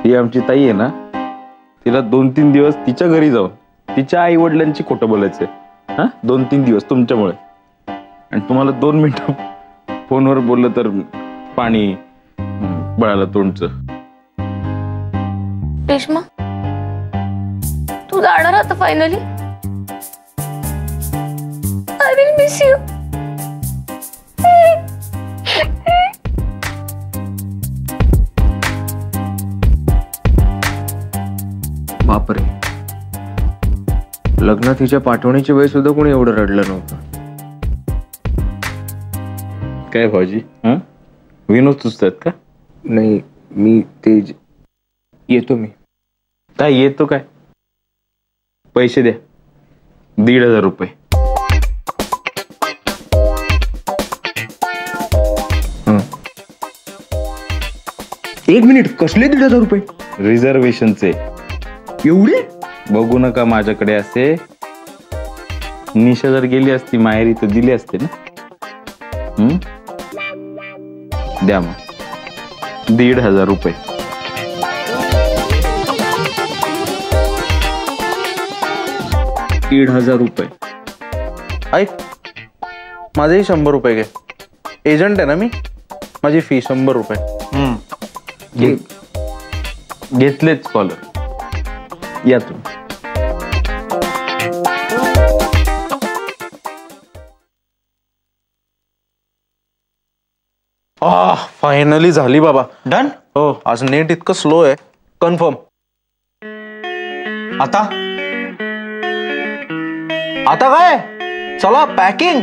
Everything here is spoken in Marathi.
ही आमची ताई आहे ना, तिला 2-3 दिवस तिच्या घरी जाऊन तिच्या आई वडिलांची खोटं बोलायचंय. हा 2-3 दिवस तुमच्यामुळे. आणि तुम्हाला 2 मिनिटं फोनवर बोललं तर पाणी बळाला तोंडचं. रेश्मा, तू जाणार आता finally? I will miss you. बापरे, लग्नात तिच्या पाठवणीची वेळ सुद्धा कोणी एवढं रडलं नव्हतं. काय भाऊजी, विनोद सुचतात का? नाही, मी ते येतो. मी काय येतो काय? पैसे द्या, 1,500 रुपये. एक मिनिट, कसले 1,500 रुपये? रिझर्वेशनचे. एवढे? बघू नका माझ्याकडे असे. निशा जर गेली असती माहेरी तर दिले असते ना. द्या मग 1,500 रुपये. ₹1,500. ऐक, माझेही 100 रुपये घे. एजंट आहे ना मी, माझी फी 100 रुपये. घेतलेच स्कॉलर. या तुम्ही. फायनली झाली बाबा. डन. हो, आज नेट इतकं स्लो आहे. कन्फर्म. आता आता काय? चला पॅकिंग.